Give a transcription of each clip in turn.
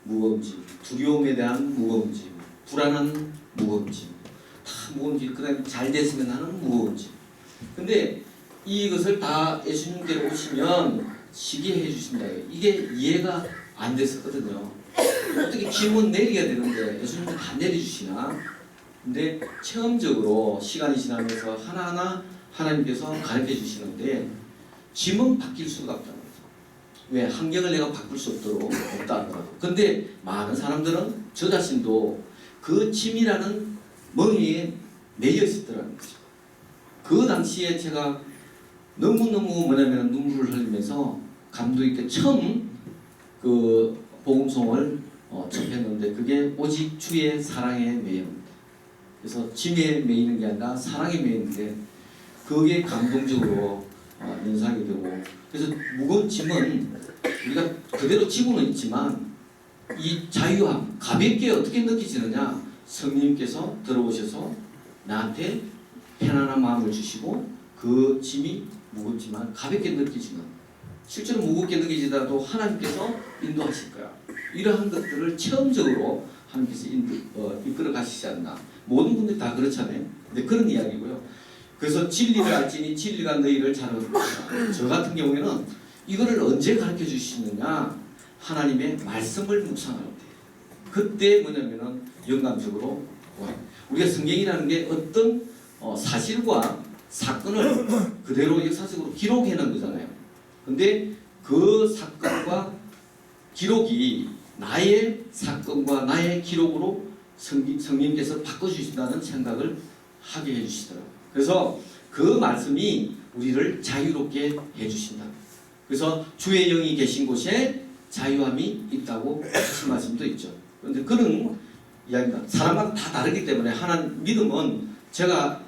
무거운 짐, 두려움에 대한 무거운 짐, 불안한 무거운 짐, 다 무거운 짐, 그 다음에 잘 됐으면 하는 무거운 짐. 근데 이것을 다 예수님께로 오시면 쉬게 해주신다. 이게 이해가 안 됐었거든요. 어떻게 짐은 내려야 되는데 예수님은 다 내려주시나? 근데 체험적으로 시간이 지나면서 하나하나 하나님께서 가르쳐 주시는데 짐은 바뀔 수가 없다는 거죠. 왜? 환경을 내가 바꿀 수 없다 하더라도. 근데 많은 사람들은 저 자신도 그 짐이라는 멍에에 매여 있었더라는 거죠. 그 당시에 제가 너무너무 뭐냐면 눈물을 흘리면서 감동 있게 처음 그 복음송을 접했는데 그게 오직 주의 사랑에 매입니다. 그래서 짐에 매이는 게 아니라 사랑에 매이는데 그게 감동적으로 인상이 되고, 그래서 무거운 짐은 우리가 그대로 지고는 있지만 이 자유함, 가볍게 어떻게 느껴지느냐? 성령님께서 들어오셔서 나한테 편안한 마음을 주시고 그 짐이 무겁지만 가볍게 느껴지는, 실제로 무겁게 느껴지더라도 하나님께서 인도하실 거야. 이러한 것들을 체험적으로 하나님께서 이끌어 가시지 않나. 모든 분들이 다 그렇잖아요. 근데 그런 이야기고요. 그래서 진리를 알지니 진리가 너희를 자유하리라. 저 같은 경우에는 이거를 언제 가르쳐 주시느냐? 하나님의 말씀을 묵상할 때. 그때 뭐냐면은 영감적으로 우리가 성경이라는 게 어떤 사실과 사건을 그대로 역사적으로 기록해 놓은 거잖아요. 근데 그 사건과 기록이 나의 사건과 나의 기록으로 성령께서 바꿔주신다는 생각을 하게 해주시더라고요. 그래서 그 말씀이 우리를 자유롭게 해주신다. 그래서 주의 영이 계신 곳에 자유함이 있다고 하신 말씀도 있죠. 그런데 그런 이야기입니다. 사람마다 다 다르기 때문에 하나님 믿음은 제가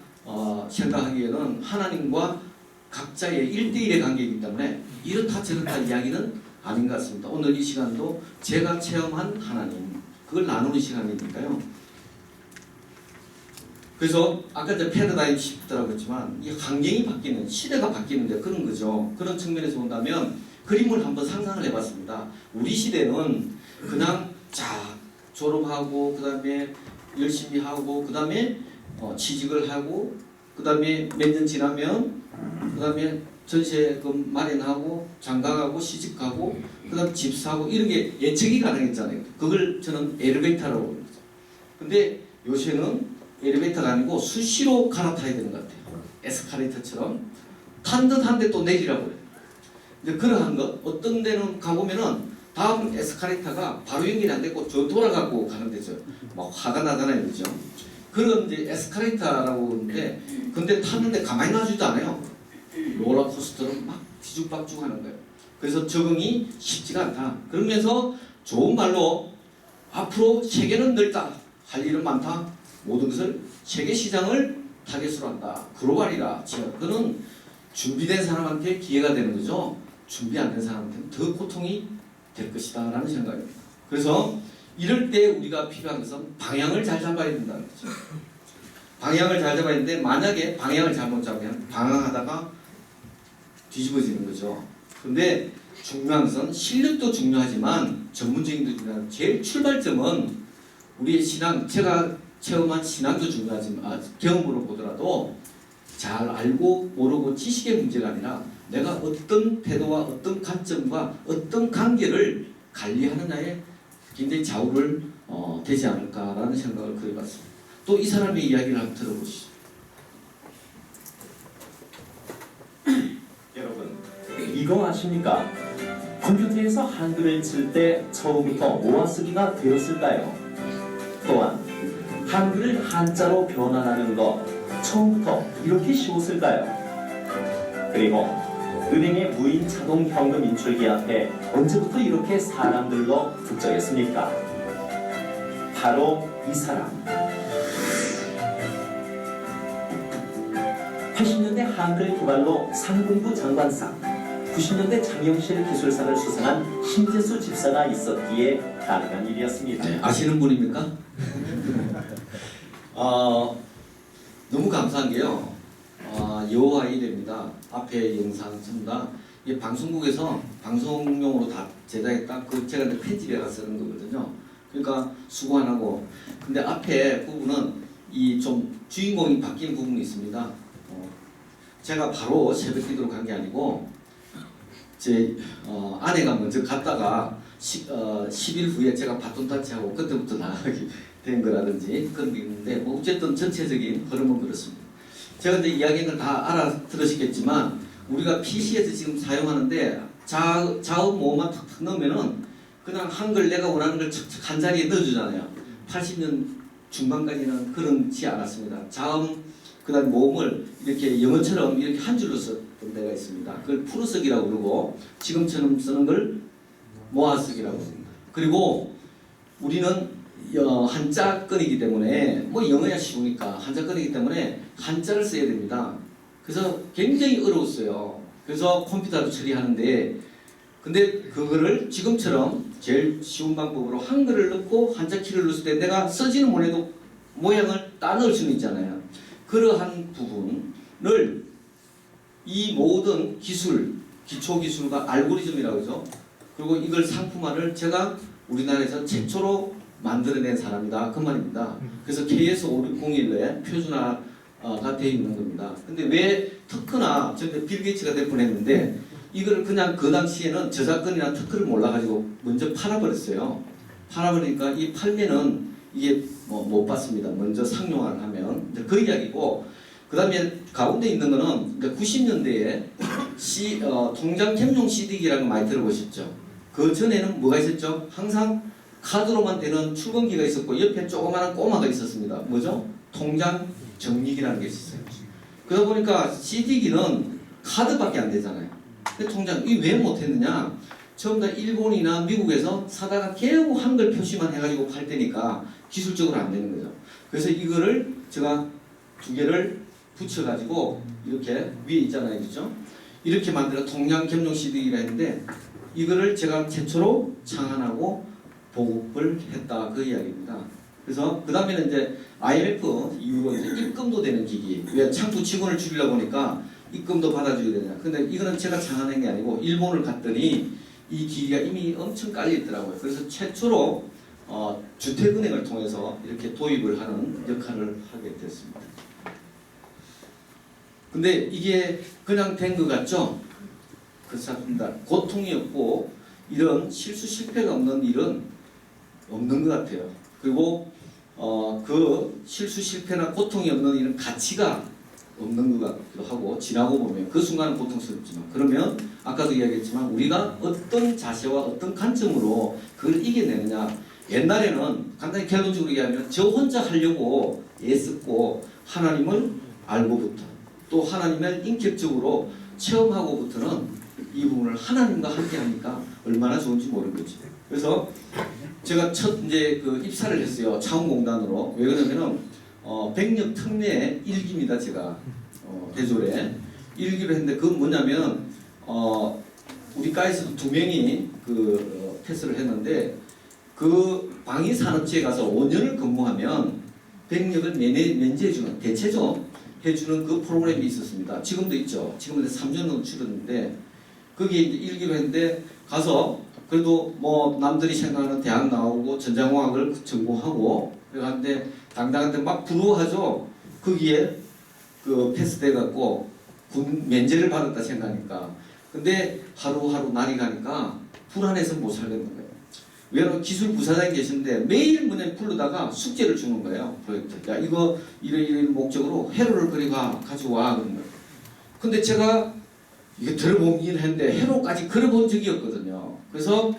생각하기에는 하나님과 각자의 1대1의 관계이기 때문에 이렇다 저렇다 이야기는 아닌 것 같습니다. 오늘 이 시간도 제가 체험한 하나님, 그걸 나누는 시간이니까요. 그래서 아까 저 패러다임 시프트라고 했지만 이 환경이 바뀌는, 시대가 바뀌는데 그런 거죠. 그런 측면에서 본다면 그림을 한번 상상을 해봤습니다. 우리 시대는 그냥 졸업하고 그 다음에 열심히 하고 그 다음에 취직을 하고 그 다음에 몇 년 지나면 그 다음에 전세금 마련하고 장가가고 시집가고 그 다음에 집 사고 이런 게 예측이 가능했잖아요. 그걸 저는 엘리베이터라고 합니다. 근데 요새는 엘리베이터가 아니고 수시로 갈아타야 되는 것 같아요. 에스컬레이터처럼 탄 듯 한 데 또 내리라고 해요. 이제 그러한 것, 어떤 데는 가보면은 다음 에스컬레이터가 바로 연결이 안 되고 저 돌아가고 가는 데죠. 막 화가 나잖아요, 그죠? 그런 이제 에스컬레이터라고 하는데, 근데 탔는데 가만히 놔주지도 않아요. 롤러코스터는 막 뒤죽박죽 하는 거예요. 그래서 적응이 쉽지가 않다. 그러면서 좋은 말로 앞으로 세계는 넓다. 할 일은 많다. 모든 것을 세계 시장을 타겟으로 한다. 글로벌이라. 그는 준비된 사람한테 기회가 되는 거죠. 준비 안 된 사람한테는 더 고통이 될 것이다 라는 생각입니다. 그래서 이럴 때 우리가 필요한 것은 방향을 잘 잡아야 된다는 거죠. 방향을 잘 잡아야 되는데 만약에 방향을 잘못 잡으면 방황하다가 뒤집어지는 거죠. 근데 중요한 것은 실력도 중요하지만 전문적인 것도 중요한, 제일 출발점은 우리의 신앙, 제가 체험한 신앙도 중요하지만 경험으로 보더라도 잘 알고 모르고 지식의 문제가 아니라 내가 어떤 태도와 어떤 관점과 어떤 관계를 관리하느냐에 굉장히 좌우를 되지 않을까라는 생각을 그려봤습니다. 또 이 사람의 이야기를 한번 들어보시죠. 여러분, 이거 아십니까? 컴퓨터에서 한글을 쓸 때 처음부터 모아쓰기가 되었을까요? 또한 한글을 한자로 변환하는 거 처음부터 이렇게 쉬웠을까요? 그리고 은행의 무인 자동 현금 인출기 앞에 언제부터 이렇게 사람들로 북적였습니까? 바로 이 사람. 80년대 한글 개발로 상근부 장관상, 90년대 장영실 기술상을 수상한 신재수 집사가 있었기에 가능한 일이었습니다. 네, 아시는 분입니까? 너무 감사한 게요. 여호와 이레입니다. 앞에 영상 전부 다 이게 방송국에서 방송용으로 다 제작했다. 그 제가 이제 편집해가 쓰는 거거든요. 그러니까 수고 안 하고. 근데 앞에 부분은 이 좀 주인공이 바뀐 부분이 있습니다. 제가 바로 새벽기도로 간 게 아니고 제 아내가 먼저 갔다가 10일 후에 제가 바톤 타치하고 그때부터 나가게 된 거라든지 그런 게 있는데 뭐 어쨌든 전체적인 흐름은 그렇습니다. 제가 이제 이야기한 걸 다 알아들으시겠지만 우리가 PC에서 지금 사용하는데 자음 모음만 탁탁 넣으면은 그냥 한글 내가 원하는 걸 착착 한 자리에 넣어주잖아요. 80년 중반까지는 그렇지 않았습니다. 자음 그다음 모음을 이렇게 영어처럼 이렇게 한 줄로 썼던 데가 있습니다. 그걸 풀어쓰기라고 그러고 지금처럼 쓰는 걸 모아쓰기라고 합니다. 그리고 우리는 한자권이기 때문에 뭐 영어야 쉬우니까 한자권이기 때문에 한자를 써야 됩니다. 그래서 굉장히 어려웠어요. 그래서 컴퓨터로 처리하는데 근데 그거를 지금처럼 제일 쉬운 방법으로 한글을 넣고 한자 키를 넣었을 때 내가 쓰지는 못해도 모양을 따 넣을 수는 있잖아요. 그러한 부분을 이 모든 기술, 기초기술과 알고리즘이라고 하죠. 그리고 이걸 상품화를 제가 우리나라에서 최초로 만들어낸 사람이다. 그 말입니다. 그래서 KS5601에 표준화가 되어 있는 겁니다. 근데 왜 특허나 저는 빌 게이츠가 될 뻔했는데 이걸 그냥 그 당시에는 저작권이나 특허를 몰라가지고 먼저 팔아버렸어요. 팔아버리니까 이 팔면은 이게 못 받습니다. 먼저 상용화를 하면 이제 그 이야기고 그 다음에 가운데 있는 거는 90년대에 통장 캠용 CD기라는 거 많이 들어보셨죠? 그 전에는 뭐가 있었죠? 항상 카드로만 되는 출금기가 있었고 옆에 조그마한 꼬마가 있었습니다. 뭐죠? 통장 정리기라는 게 있었어요. 그러다 보니까 CD기는 카드밖에 안 되잖아요. 근데 통장 이 왜 못했느냐? 처음 다 일본이나 미국에서 사다가 겨우 한글 표시만 해가지고 팔 때니까 기술적으로 안 되는 거죠. 그래서 이거를 제가 두 개를 붙여가지고 이렇게 위에 있잖아요, 그죠? 이렇게 만들어 통장 겸용 CD기라 했는데 이거를 제가 최초로 창안하고 보급을 했다 그 이야기입니다. 그래서 그 다음에는 이제 IMF 이후로 이제 입금도 되는 기기. 왜 창구 직원을 줄이려 보니까 입금도 받아줘야 되냐. 근데 이거는 제가 창안한 게 아니고 일본을 갔더니 이 기기가 이미 엄청 깔려 있더라고요. 그래서 최초로 주택은행을 통해서 이렇게 도입을 하는 역할을 하게 됐습니다. 근데 이게 그냥 된 것 같죠? 그렇습니다. 고통이 없고 이런 실수 실패가 없는 일은 없는 것 같아요. 그리고 그 실수 실패나 고통이 없는 일은 가치가 없는 것 같기도 하고 지나고 보면 그 순간은 고통스럽지만 그러면 아까도 이야기했지만 우리가 어떤 자세와 어떤 관점으로 그걸 이겨내느냐. 옛날에는 간단히 결론적으로 얘기하면 저 혼자 하려고 애썼고 하나님을 알고부터 또 하나님을 인격적으로 체험하고부터는 이 부분을 하나님과 함께 하니까 얼마나 좋은지 모르는 거죠. 그래서 제가 첫 이제 그 입사를 했어요. 차원공단으로. 왜 그러냐면은 백력 특례 1기입니다. 제가 대졸에 1기를 했는데 그건 뭐냐면 우리 과에서도 2명이 그 패스를 했는데 그 방위산업체에 가서 5년을 근무하면 백력을 면제해주는 대체죠. 해주는 그 프로그램이 있었습니다. 지금도 있죠. 지금은 3년으로 줄었는데 거기에 이제 1기로 했는데 가서 그래도 뭐 남들이 생각하는 대학 나오고 전자공학을 전공하고 그런데 당당한데 막 부러워하죠. 거기에 그 패스돼 갖고 군 면제를 받았다 생각하니까. 근데 하루하루 날이 가니까 불안해서 못 살겠는 거예요. 왜냐면 기술 부사장이 계신데 매일 문에 부르다가 숙제를 주는 거예요. 프로젝트. 야 이거 이런 목적으로 회로를 가지고 와 그런 거예요. 근데 제가 이게 들어보긴 했는데 회로까지 그려본 적이 없거든요. 그래서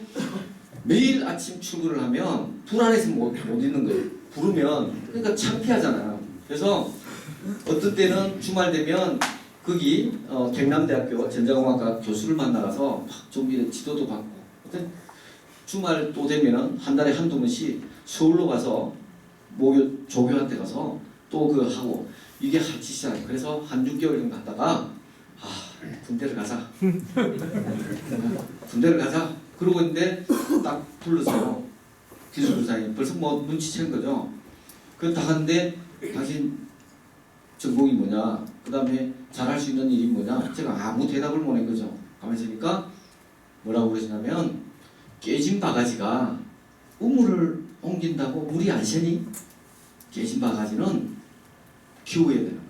매일 아침 출근을 하면 불안해서 못 있는 거예요. 부르면 그러니까 창피하잖아요. 그래서 어떤 때는 주말 되면 거기 경남대학교 전자공학과 교수를 만나가서 좀 이런 지도도 받고 주말 또 되면은 한 달에 한두 번씩 서울로 가서 조교한테 가서 또 그거 하고 이게 하기 시작해요. 그래서 한 6개월 정도 갔다가 군대를 가자. 군대를 가자. 그러고 있는데 딱 불렀어요. 기술부사님. 벌써 뭐 눈치챈 거죠. 그거 다 하는데 당신 전공이 뭐냐? 그 다음에 잘할 수 있는 일이 뭐냐? 제가 아무 대답을 못 한 거죠. 가만히 있으니까 뭐라고 그러시냐면 깨진 바가지가 우물을 옮긴다고 물이 안 새니? 깨진 바가지는 키워야 되는 거야.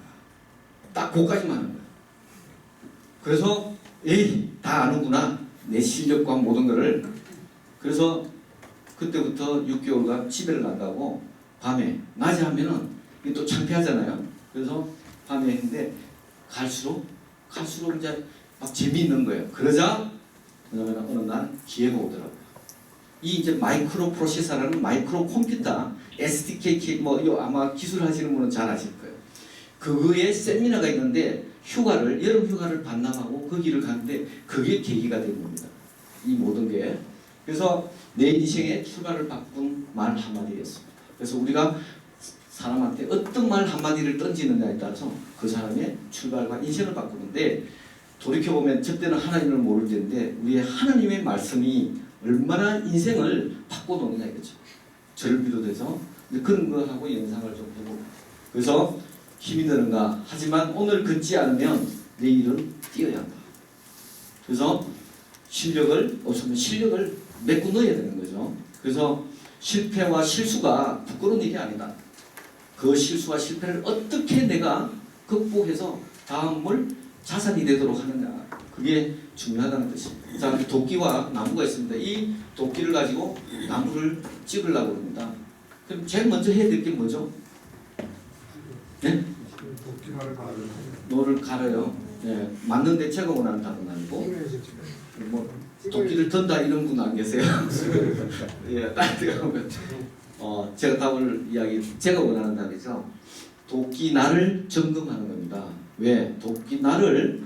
딱 그거까지만 하는 거야. 그래서 에이 다 아는구나 내 실력과 모든 거를. 그래서 그때부터 6개월간 집에를 간다고 밤에 낮에 하면은 이게 또 창피하잖아요. 그래서 밤에 했는데 갈수록 이제 막 재미있는 거예요. 그러자 뭐냐면 어느 날 기회가 오더라고요. 이 이제 마이크로 프로세서라는 마이크로 컴퓨터 SDK 뭐 요 아마 기술하시는 분은 잘 아실 거예요. 그거에 세미나가 있는데 여름 휴가를 반납하고 거기를 가는데 그게 계기가 된 겁니다. 이 모든 게. 그래서 내 인생의 출발을 바꾼 말 한마디였습니다. 그래서 우리가 사람한테 어떤 말 한마디를 던지느냐에 따라서 그 사람의 출발과 인생을 바꾸는데, 돌이켜보면 저때는 하나님을 모를 때인데 우리의 하나님의 말씀이 얼마나 인생을 바꿔놓느냐 이거죠. 저를 비롯해서 그런 거하고 영상을 좀 해보고, 그래서 힘이 드는가 하지만 오늘 걷지 않으면 내일은 뛰어야 한다. 그래서 실력을 메꿔 넣어야 되는 거죠. 그래서 실패와 실수가 부끄러운 일이 아니다. 그 실수와 실패를 어떻게 내가 극복해서 다음을 자산이 되도록 하느냐, 그게 중요하다는 뜻입니다. 자, 도끼와 나무가 있습니다. 이 도끼를 가지고 나무를 찍으려고 합니다. 그럼 제일 먼저 해야 될 게 뭐죠? 네? 노를 갈아요. 네, 맞는데 제가 원하는 답은 아니고, 뭐 도끼를 던다 이런 분 안 계세요? 예, 딴 데 가면 제가 답을 제가 원하는 답이죠. 도끼 날을 점검하는 겁니다. 왜? 도끼 날을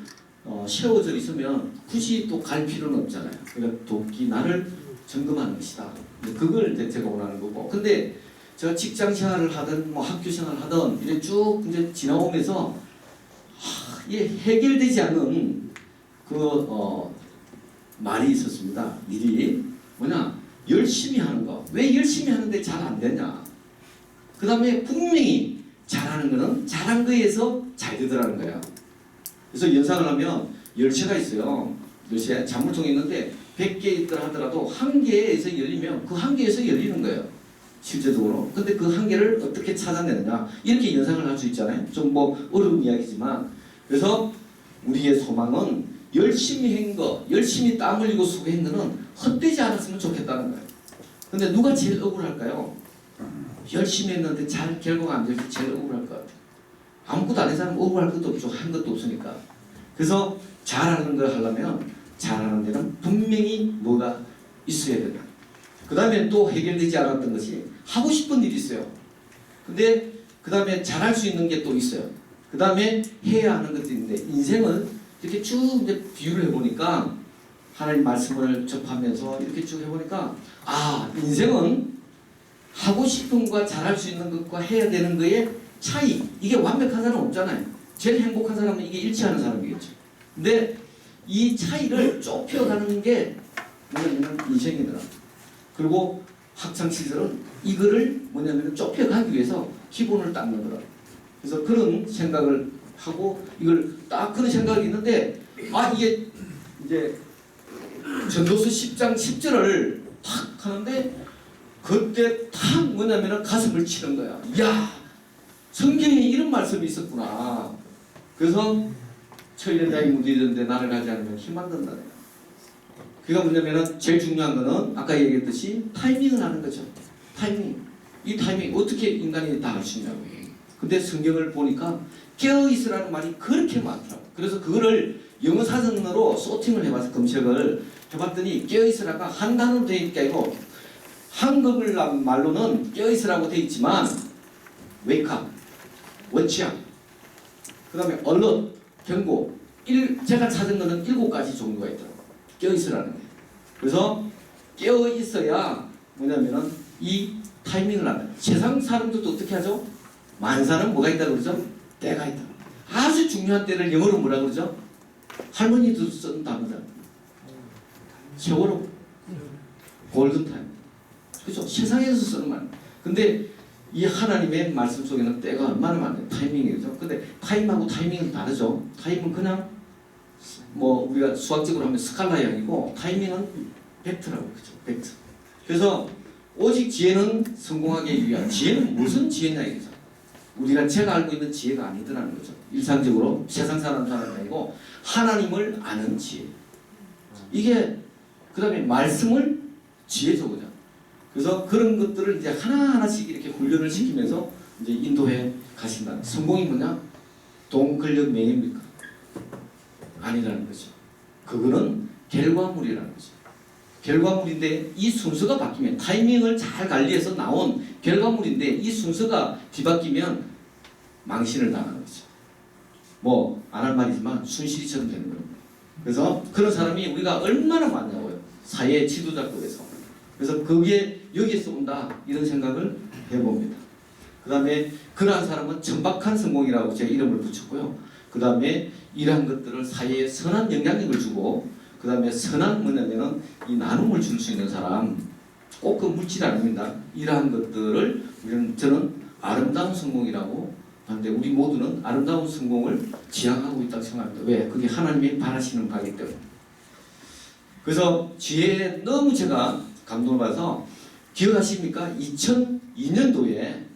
세워져 있으면 굳이 또 갈 필요는 없잖아요. 그러니까 도끼 날을 점검하는 것이다. 그걸 이제 제가 원하는 거고. 근데 제가 직장 생활을 하든 뭐 학교 생활을 하든 이제 쭉 이제 지나오면서 이게 해결되지 않은 말이 있었습니다. 일이 뭐냐? 열심히 하는 거. 왜 열심히 하는데 잘 안 되냐? 그 다음에 분명히 잘하는 거는 잘한 거에서 잘 되더라는 거예요. 그래서 연상을 하면 열쇠가 있어요. 열쇠 잔물통이 있는데 100개 있더라 하더라도 한 개에서 열리면 그 한 개에서 열리는 거예요. 실제적으로. 근데 그 한 개를 어떻게 찾아내느냐, 이렇게 연상을 할 수 있잖아요. 좀 뭐 어려운 이야기지만, 그래서 우리의 소망은 열심히 한 거, 열심히 땀 흘리고 수고한 거는 헛되지 않았으면 좋겠다는 거예요. 근데 누가 제일 억울할까요? 열심히 했는데 잘 결과가 안 될 때 제일 억울할 것 같아요. 아무것도 안 한 사람은 억울할 것도 없죠. 한 것도 없으니까. 그래서 잘하는 걸 하려면 잘하는 데는 분명히 뭐가 있어야 된다. 그 다음에 또 해결되지 않았던 것이 하고 싶은 일이 있어요. 근데 그 다음에 잘할 수 있는 게 또 있어요. 그 다음에 해야 하는 것도 있는데, 인생을 이렇게 쭉 이제 비유를 해보니까, 하나님 말씀을 접하면서 이렇게 쭉 해보니까, 인생은 하고 싶은 것과 잘할 수 있는 것과 해야 되는 것의 차이, 이게 완벽한 사람은 없잖아요. 제일 행복한 사람은 이게 일치하는 사람이겠죠. 근데 이 차이를 좁혀가는 게 뭐냐면 인생이더라. 그리고 학창시절은 이거를 뭐냐면 좁혀가기 위해서 기본을 닦는 거라. 그래서 그런 생각을 하고, 이걸 딱 그런 생각이 있는데, 이게 이제 전도서 10장 10절을 탁 하는데, 그때 탁 뭐냐면 가슴을 치는 거야. 이야, 성경에 이런 말씀이 있었구나. 그래서 천년자의 무디던데 나를 가지 않으면 힘 안 든다. 그게 뭐냐면 제일 중요한 거는 아까 얘기했듯이 타이밍을 하는 거죠. 타이밍. 이 타이밍 어떻게 인간이 다 할 수 있냐고. 근데 성경을 보니까 깨어있으라는 말이 그렇게 많더라고. 그래서 그거를 영어 사전으로 소팅을 해봐서 검색을 해봤더니 깨어있으라가 한 단어로 되어 있는 게 아니고, 한국을 말로는 깨어있으라고 되어 있지만 wake up, 원치약, 그 다음에 alert, 경고, 제가 찾은 거는 7가지 종류가 있더라고요. 깨어있으라는 게. 그래서 깨어있어야 뭐냐면은 이 타이밍을 하는. 세상 사람들도 어떻게 하죠? 만사는 뭐가 있다고 그러죠? 때가 있다. 아주 중요한 때를 영어로 뭐라 그러죠? 할머니도 쓰는 단어다. 세월호, 골든타임. 그렇죠? 세상에서 쓰는 말. 근데 이 하나님의 말씀 속에는 때가 얼마나 많아요. 타이밍이죠. 근데 타임하고 타이밍은 다르죠. 타임은 그냥 뭐 우리가 수학적으로 하면 스칼라의 아니고 타이밍은 벡터라고 그러죠. 벡터. 그래서 오직 지혜는 성공하기 위한 지혜는 무슨 지혜냐 이거죠. 우리가 제가 알고 있는 지혜가 아니더라는 거죠. 일상적으로 세상 사람 아니고 하나님을 아는 지혜. 이게 그다음에 말씀을 지혜죠, 그죠. 그래서 그런 것들을 이제 하나하나씩 이렇게 훈련을 시키면서 이제 인도해 가신다. 성공이 뭐냐? 돈, 권력, 명예입니까? 아니라는 거죠. 그거는 결과물이라는 거죠. 결과물인데 이 순서가 바뀌면 타이밍을 잘 관리해서 나온 결과물인데 이 순서가 뒤바뀌면 망신을 당하는 거죠. 뭐 안 할 말이지만 순실이처럼 되는 겁니다. 그래서 그런 사람이 우리가 얼마나 많냐고요. 사회 지도자급에서. 그래서 그게 여기에서 온다 이런 생각을 해봅니다. 그 다음에 그러한 사람은 천박한 성공이라고 제 이름을 붙였고요. 그 다음에 이러한 것들을 사회에 선한 영향력을 주고 그 다음에 선한 뭐냐면은 이 나눔을 줄 수 있는 사람 꼭 그 물질 아닙니다. 이러한 것들을 저는 아름다운 성공이라고 하는데 우리 모두는 아름다운 성공을 지향하고 있다고 생각합니다. 왜? 그게 하나님이 바라시는 바이기 때문에. 그래서 지혜에 너무 제가 감동을 받아서 기억하십니까? 2002년도에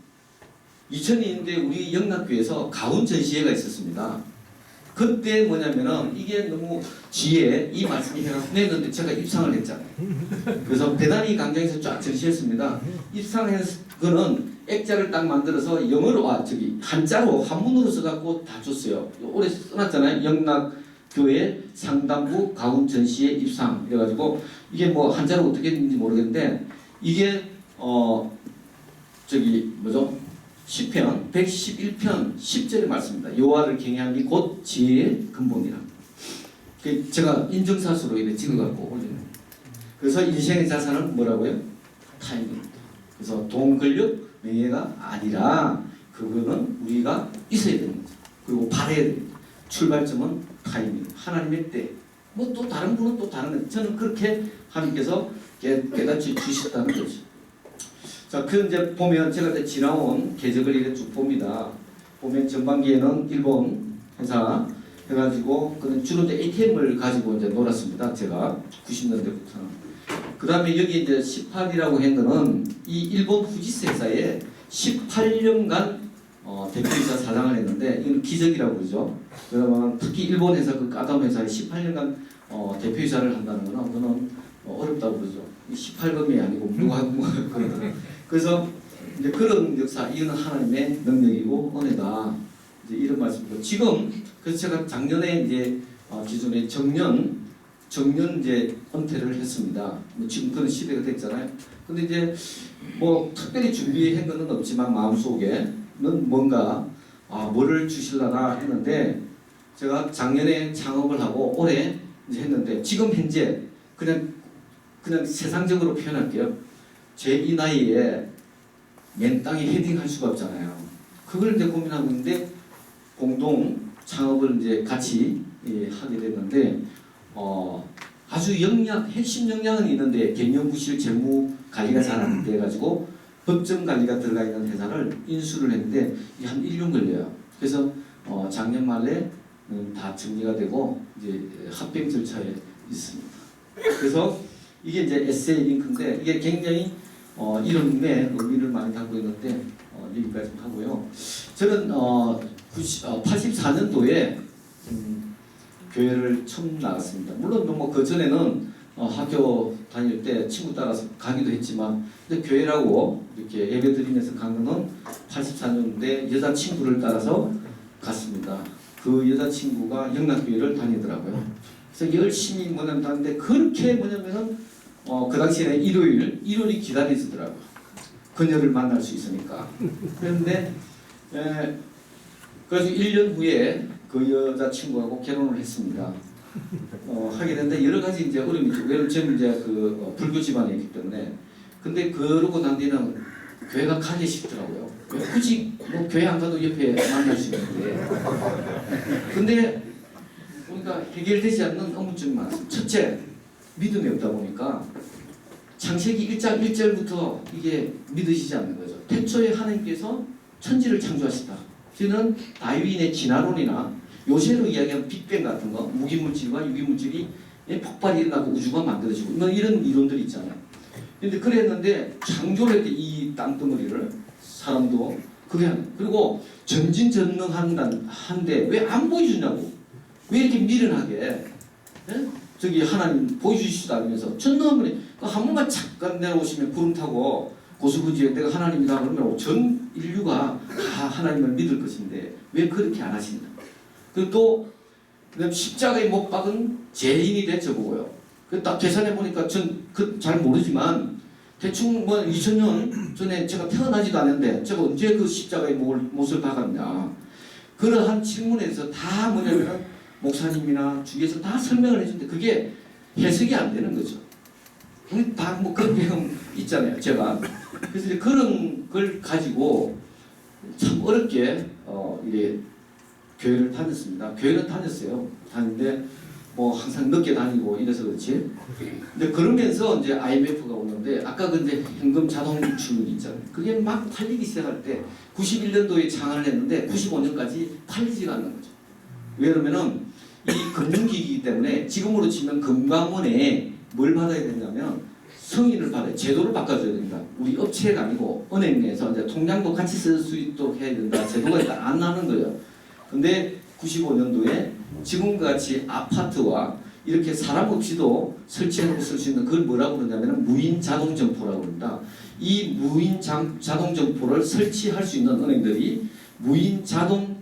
우리 영락교에서 가훈 전시회가 있었습니다. 그때 뭐냐면은 이게 너무 지혜 이 말씀이 제가 했는데 제가 입상을 했잖아요. 그래서 대단히 강장에서 쫙 전시했습니다. 입상해서 그는 액자를 딱 만들어서 영어로 한자로 한문으로 써갖고 다 줬어요. 올해 써놨잖아요. 영락교회 상담부 가훈 전시회 입상 이래가지고 이게 뭐 한자로 어떻게 했는지 모르겠는데 이게 시편 111편 10절의 말씀입니다. 여호와를 경외함이 곧 지혜의 근본이라. 제가 인증사수로 이렇게 찍어갖고 올리는. 그래서 인생의 자산은 뭐라고요? 타임입니다. 그래서 돈, 권력, 명예가 아니라 그거는 우리가 있어야 되는 거죠. 그리고 바라야 됩니다. 출발점은 타임입니다. 하나님의 때. 뭐 또 다른 분은 또 다른 저는 그렇게 하나님께서 깨닫게 주셨다는 거죠. 자, 그 이제 보면 제가 이제 지나온 궤적을 이렇게 쭉 봅니다. 보면 전반기에는 일본 회사 해가지고 그는 주로 이제 ATM을 가지고 이제 놀았습니다. 제가 90년대부터. 그 다음에 여기 이제 18이라고 한 거는 이 일본 후지스 회사에 18년간 대표이사 사장을 했는데 이건 기적이라고 그러죠. 그러면 특히 일본 회사 그 까다운 회사에 18년간 대표이사를 한다는 거는 그거는 어렵다고 그러죠. 18금이 아니고 무한 그래서 이제 그런 역사 이거는 하나님의 능력이고 은혜다. 이제 이런 말씀이고 지금 그래서 제가 작년에 이제 기존에 정년 이제 은퇴를 했습니다. 뭐 지금 그런 시대가 됐잖아요. 근데 이제 뭐 특별히 준비한 거는 없지만 마음속에는 뭔가 뭐를 주실라나 했는데 제가 작년에 창업을 하고 올해 이제 했는데 지금 현재 그냥 세상적으로 표현할게요. 제 이 나이에 맨 땅에 헤딩할 수가 없잖아요. 그걸 이제 고민하고 있는데 공동 창업을 이제 같이 하게 됐는데 아주 핵심 역량은 있는데 경영부실 재무 관리가 잘 안 돼가지고 법정 관리가 들어가 있는 회사를 인수를 했는데 이게 한 1년 걸려요. 그래서 작년 말에 다 정리가 되고 이제 합병 절차에 있습니다. 그래서 이게 이제 에세이 링크인데 이게 굉장히 이름에 의미를 많이 담고 있는데 여기까지 하고요. 저는 84년도에 교회를 처음 나갔습니다. 물론 뭐 그 전에는 학교 다닐 때 친구 따라서 가기도 했지만 근데 교회라고 이렇게 예배 드리면서 간 거는 84년도에 여자친구를 따라서 갔습니다. 그 여자친구가 영락교회를 다니더라고요. 그래서 열심히 다니는데 그렇게 뭐냐면은 그 당시에는 일요일이 기다리시더라고요. 그녀를 만날 수 있으니까. 그런데 그래서 1년 후에 그 여자친구하고 결혼을 했습니다. 하게 됐는데 여러 가지 이제 어려움이 있죠. 왜냐면 저는 이제 그 불교 집안에 있기 때문에. 근데 그러고 난 뒤는 교회가 가기 쉽더라고요. 굳이 뭐 교회 안 가도 옆에 만날 수 있는데. 근데 우리가 해결되지 않는 의문점이 많았어요. 첫째, 믿음이 없다 보니까 창세기 1장 1절부터 이게 믿어지지 않는 거죠. 태초에 하나님께서 천지를 창조하시다. 저는 다윈의 진화론이나 요새로 이야기하면 빅뱅 같은 거, 무기물질과 유기물질이 폭발이 일어나고 우주가 만들어지고 뭐 이런 이론들이 있잖아요. 근데 그랬는데 창조를 했대, 이 땅덩어리를. 사람도 그게 그리고 전진전능한데 왜 안 보여주냐고. 왜 이렇게 미련하게, 예? 저기 하나님 보여주시지도 않으면서 전능한 한 번만 잠깐 내려오시면 구름 타고 고수부지에 내가 하나님이다 그러면 전 인류가 다 하나님을 믿을 것인데 왜 그렇게 안 하시냐. 그리고 또 십자가에 못 박은 죄인이 돼 저보고요. 딱 계산해 보니까 전 잘 모르지만 대충 뭐 2000년 전에 제가 태어나지도 않았는데 제가 언제 그 십자가에 못을 박았냐. 그러한 질문에서 다 뭐냐면 목사님이나 주위에서 다 설명을 해주는데 그게 해석이 안 되는 거죠. 우리 다 뭐 그런 경험 있잖아요, 제가. 그래서 이제 그런 걸 가지고 참 어렵게 이게 교회를 다녔습니다. 교회는 다녔어요. 다녔는데 뭐 항상 늦게 다니고 이래서 그렇지. 근데 그러면서 이제 IMF가 오는데 아까 그 이제 현금 자동 유출 있잖아요. 그게 막 팔리기 시작할 때 91년도에 창안을 했는데 95년까지 팔리지가 않는 거죠. 왜 그러면은 이 금융기기이기 때문에 지금으로 치면 금감원에 뭘 받아야 되냐면 승인을 받아야 제도를 바꿔줘야 됩니다. 우리 업체가 아니고 은행 내에서 이제 통장도 같이 쓸 수 있도록 해야 된다. 제도가 일단 안 나는 거예요. 근데 95년도에 지금과 같이 아파트와 이렇게 사람 없이도 설치해놓고 쓸 수 있는 그걸 뭐라고 그러냐면 무인 자동 점포라고 합니다. 이 무인 자동 점포를 설치할 수 있는 은행들이 무인 자동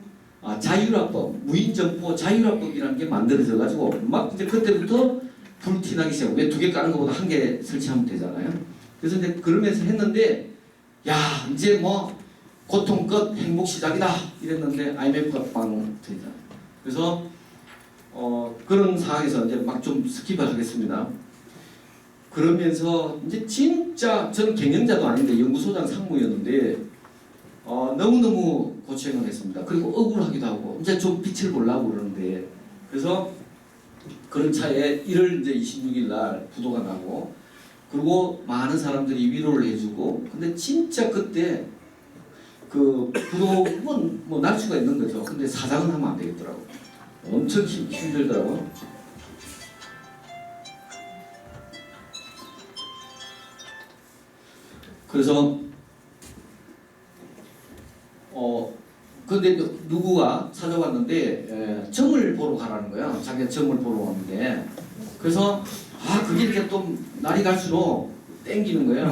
자율화법, 무인 점포 자율화법이라는 게 만들어져 가지고 막 이제 그때부터 불티나기 시작. 왜 두 개 까는 것보다 한 개 설치하면 되잖아요. 그래서 이제 그러면서 했는데 야 이제 뭐 고통 끝 행복 시작이다 이랬는데 IMF가 빵 터지잖아요. 그래서 그런 상황에서 이제 막 좀 스킵을 하겠습니다. 그러면서 이제 진짜 저는 경영자도 아닌데 연구소장 상무였는데 너무너무 고생을 했습니다. 그리고 억울하기도 하고 이제 좀 빛을 보려고 그러는데 그래서 그런 차에 1월 이제 26일 날 부도가 나고 그리고 많은 사람들이 위로를 해주고 근데 진짜 그때 그 부도는 뭐 날 수가 있는 거죠. 근데 사장은 하면 안 되겠더라고. 엄청 힘들더라고요. 그래서 근데 누구가 찾아왔는데 점을 보러 가라는 거야. 자기가 점을 보러 왔는데 그래서 그게 이제 또 날이 갈수록 땡기는 거예요.